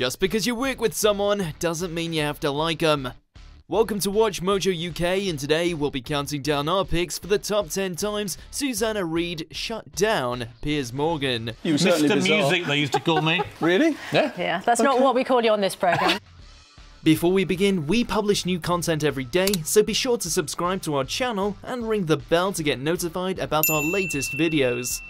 Just because you work with someone doesn't mean you have to like them. Welcome to WatchMojo UK, and today we'll be counting down our picks for the top 10 times Susanna Reid shut down Piers Morgan. Mr. Music, they used to call me. Really? Yeah. Yeah, that's not what we call you on this programme. Before we begin, we publish new content every day, so be sure to subscribe to our channel and ring the bell to get notified about our latest videos.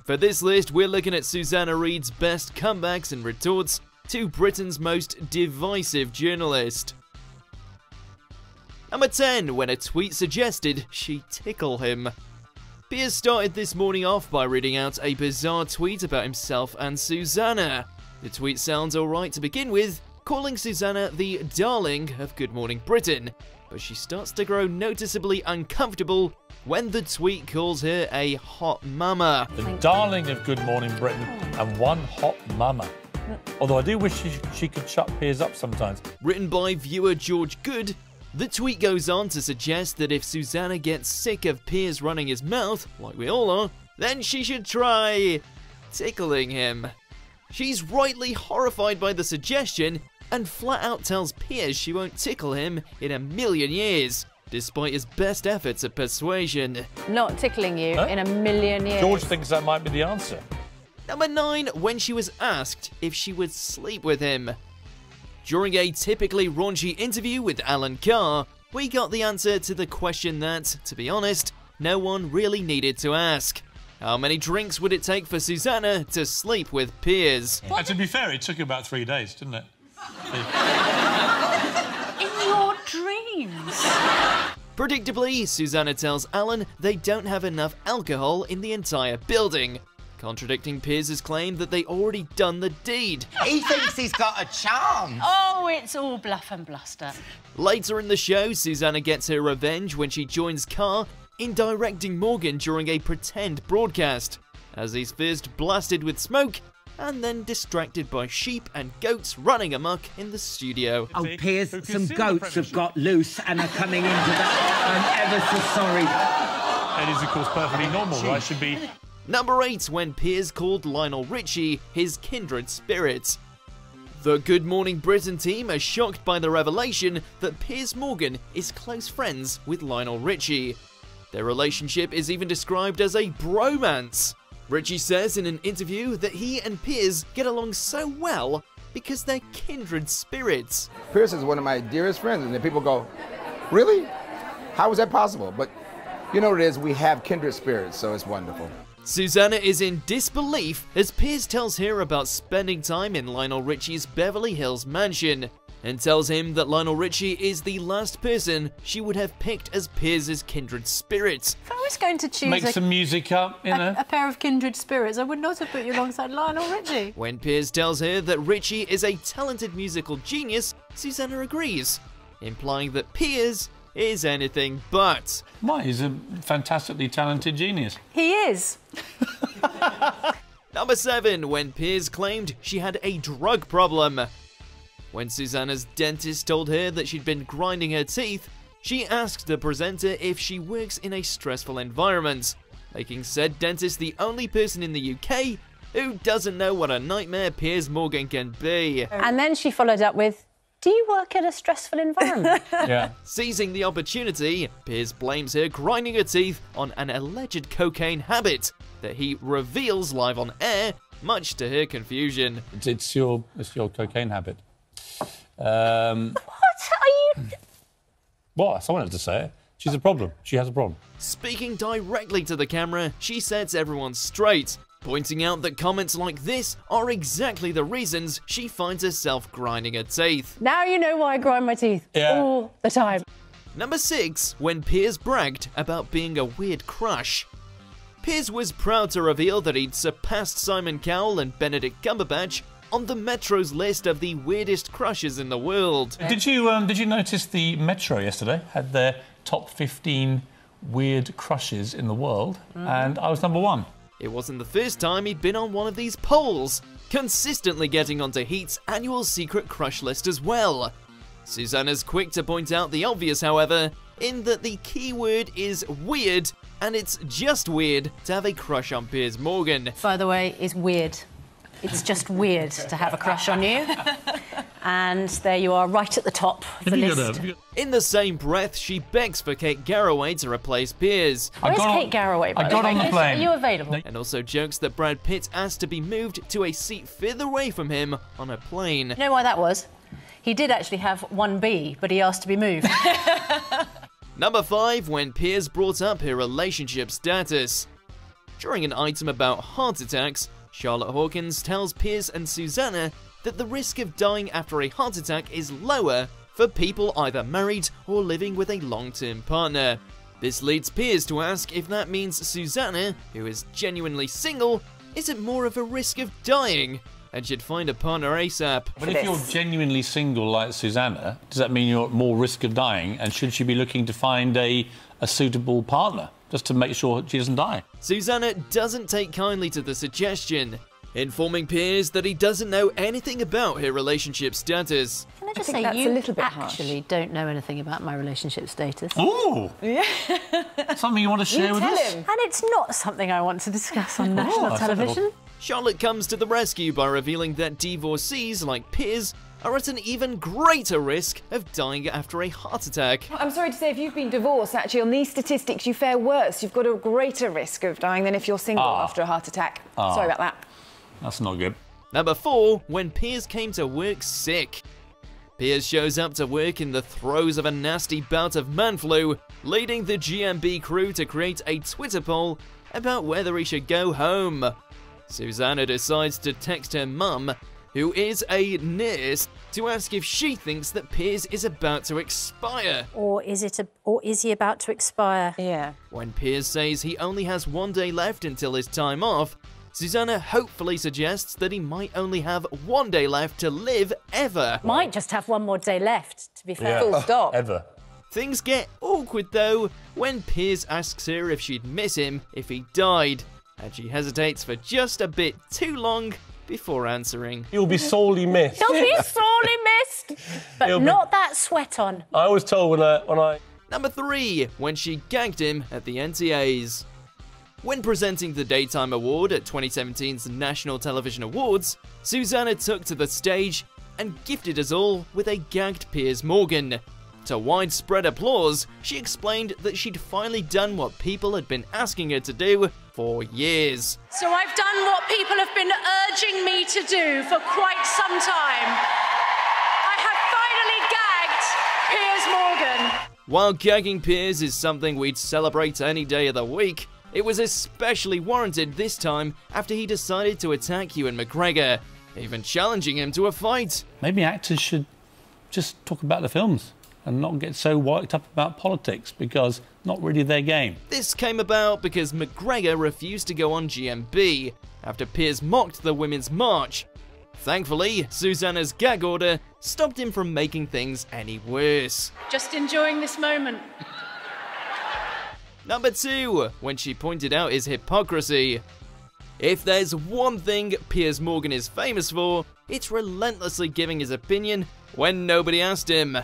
For this list, we're looking at Susanna Reid's best comebacks and retorts to Britain's most divisive journalist. Number 10, when a tweet suggested she tickle him. Piers started this morning off by reading out a bizarre tweet about himself and Susanna. The tweet sounds alright to begin with, calling Susanna the darling of Good Morning Britain, but she starts to grow noticeably uncomfortable when the tweet calls her a hot mama. The darling of Good Morning Britain and one hot mama. Although I do wish she could shut Piers up sometimes. Written by viewer George Good, the tweet goes on to suggest that if Susanna gets sick of Piers running his mouth, like we all are, then she should try tickling him. She's rightly horrified by the suggestion and flat out tells Piers she won't tickle him in a million years, despite his best efforts at persuasion. Not tickling you in a million years. George thinks that might be the answer. Number 9, when she was asked if she would sleep with him. During a typically raunchy interview with Alan Carr, we got the answer to the question that, to be honest, no one really needed to ask. How many drinks would it take for Susanna to sleep with Piers? And to be fair, it took about 3 days, didn't it? In your dreams. Predictably, Susanna tells Alan they don't have enough alcohol in the entire building, contradicting Piers' claim that they already done the deed. He thinks he's got a chance. Oh, it's all bluff and bluster. Later in the show, Susanna gets her revenge when she joins Carr in directing Morgan during a pretend broadcast, as he's first blasted with smoke and then distracted by sheep and goats running amok in the studio. Oh, Piers, some goats have got loose and are coming into that. I'm ever so sorry. It is, of course, perfectly normal, right? Should be. Number 8, when Piers called Lionel Richie his kindred spirit. The Good Morning Britain team are shocked by the revelation that Piers Morgan is close friends with Lionel Richie. Their relationship is even described as a bromance. Richie says in an interview that he and Piers get along so well because they're kindred spirits. Piers is one of my dearest friends, and then people go, really? How is that possible? But you know what it is, we have kindred spirits, so it's wonderful. Susanna is in disbelief as Piers tells her about spending time in Lionel Richie's Beverly Hills mansion, and tells him that Lionel Richie is the last person she would have picked as Piers' kindred spirit. If I was going to choose Make some music up, you know. a pair of kindred spirits, I would not have put you alongside Lionel Richie. When Piers tells her that Richie is a talented musical genius, Susanna agrees, implying that Piers is anything but. Why? He's a fantastically talented genius. He is. Number 7, when Piers claimed she had a drug problem. When Susanna's dentist told her that she'd been grinding her teeth, she asked the presenter if she works in a stressful environment, making said dentist the only person in the UK who doesn't know what a nightmare Piers Morgan can be. And then she followed up with, do you work in a stressful environment? Yeah. Seizing the opportunity, Piers blames her grinding her teeth on an alleged cocaine habit that he reveals live on air, much to her confusion. It's your cocaine habit. What are you... What? Someone had to say it. She's a problem. She has a problem. Speaking directly to the camera, she sets everyone straight, pointing out that comments like this are exactly the reasons she finds herself grinding her teeth. Now you know why I grind my teeth all the time. Number 6, when Piers bragged about being a weird crush. Piers was proud to reveal that he'd surpassed Simon Cowell and Benedict Cumberbatch on the Metro's list of the weirdest crushes in the world. Did you notice the Metro yesterday had their top 15 weird crushes in the world, and I was number 1. It wasn't the first time he'd been on one of these polls, consistently getting onto Heat's annual secret crush list as well. Susanna's quick to point out the obvious, however, in that the key word is weird, and it's just weird to have a crush on Piers Morgan. By the way, it's weird. It's just weird to have a crush on you. And there you are, right at the top of the list. In the same breath, she begs for Kate Garraway to replace Piers. Where's Kate Garraway, by the way? I got on the plane. Are you available? And also jokes that Brad Pitt asked to be moved to a seat further away from him on a plane. You know why that was? He did actually have 1B, but he asked to be moved. Number 5, when Piers brought up her relationship status. During an item about heart attacks, Charlotte Hawkins tells Piers and Susanna that the risk of dying after a heart attack is lower for people either married or living with a long-term partner. This leads Piers to ask if that means Susanna, who is genuinely single, isn't more of a risk of dying and should find a partner ASAP. But if you're genuinely single like Susanna, does that mean you're at more risk of dying? And should she be looking to find a suitable partner just to make sure she doesn't die? Susanna doesn't take kindly to the suggestion, informing Piers that he doesn't know anything about her relationship status. Can I just think say, that's you a little bit actually don't know anything about my relationship status. Ooh! Yeah. Something you want to share with us? And it's not something I want to discuss on national television. Charlotte comes to the rescue by revealing that divorcees like Piers are at an even greater risk of dying after a heart attack. I'm sorry to say, if you've been divorced, actually, on these statistics, you fare worse. You've got a greater risk of dying than if you're single after a heart attack. Sorry about that. That's not good. Number 4, when Piers came to work sick. Piers shows up to work in the throes of a nasty bout of man flu, leading the GMB crew to create a Twitter poll about whether he should go home. Susanna decides to text her mum, who is a nurse, to ask if she thinks that Piers is about to expire. Or is he about to expire? Yeah. When Piers says he only has 1 day left until his time off, Susanna hopefully suggests that he might only have 1 day left to live ever. Might just have 1 more day left, to be fair. Full stop. Ever. Things get awkward though when Piers asks her if she'd miss him if he died, and she hesitates for just a bit too long before answering. You'll be sorely missed. He'll be sorely missed, but not that sweat on. I was told when I... Number 3, when she gagged him at the NTAs. When presenting the Daytime Award at 2017's National Television Awards, Susanna took to the stage and gifted us all with a gagged Piers Morgan. To widespread applause, she explained that she'd finally done what people had been asking her to do for years. So I've done what people have been urging me to do for quite some time. I have finally gagged Piers Morgan. While gagging Piers is something we'd celebrate any day of the week, it was especially warranted this time after he decided to attack Ewan McGregor, even challenging him to a fight. Maybe actors should just talk about the films and not get so worked up about politics, because not really their game. This came about because McGregor refused to go on GMB after Piers mocked the Women's March. Thankfully, Susanna's gag order stopped him from making things any worse. Just enjoying this moment. Number 2, when she pointed out his hypocrisy. If there's one thing Piers Morgan is famous for, it's relentlessly giving his opinion when nobody asked him.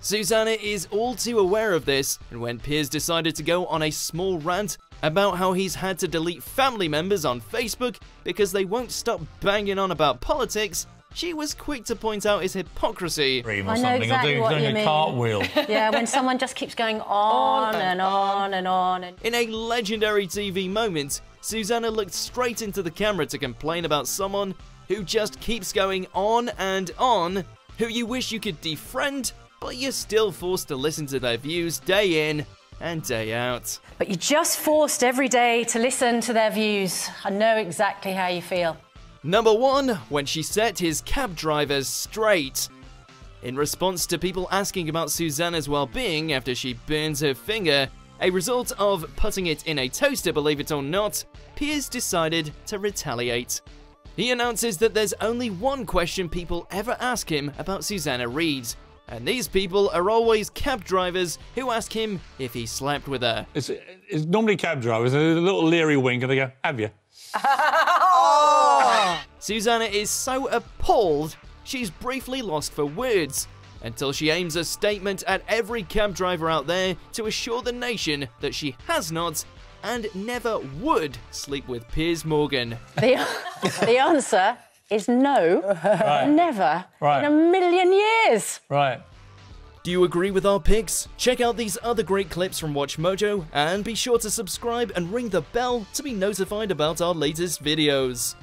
Susanna is all too aware of this, and when Piers decided to go on a small rant about how he's had to delete family members on Facebook because they won't stop banging on about politics, she was quick to point out his hypocrisy. I know exactly what you mean. A cartwheel. Yeah, when someone just keeps going on and on and on. In a legendary TV moment, Susanna looked straight into the camera to complain about someone who just keeps going on and on, who you wish you could defriend, but you're still forced to listen to their views day in and day out. But you're just forced every day to listen to their views. I know exactly how you feel. Number 1, when she set his cab drivers straight. In response to people asking about Susanna's well-being after she burns her finger, a result of putting it in a toaster, believe it or not, Piers decided to retaliate. He announces that there's only one question people ever ask him about Susanna Reid, and these people are always cab drivers who ask him if he slept with her. It's normally cab drivers, a little leery wink, and they go, "Have you?" Susanna is so appalled, she's briefly lost for words, until she aims a statement at every cab driver out there to assure the nation that she has not and never would sleep with Piers Morgan. The answer is no, never in a million years. Right. Do you agree with our picks? Check out these other great clips from WatchMojo and be sure to subscribe and ring the bell to be notified about our latest videos.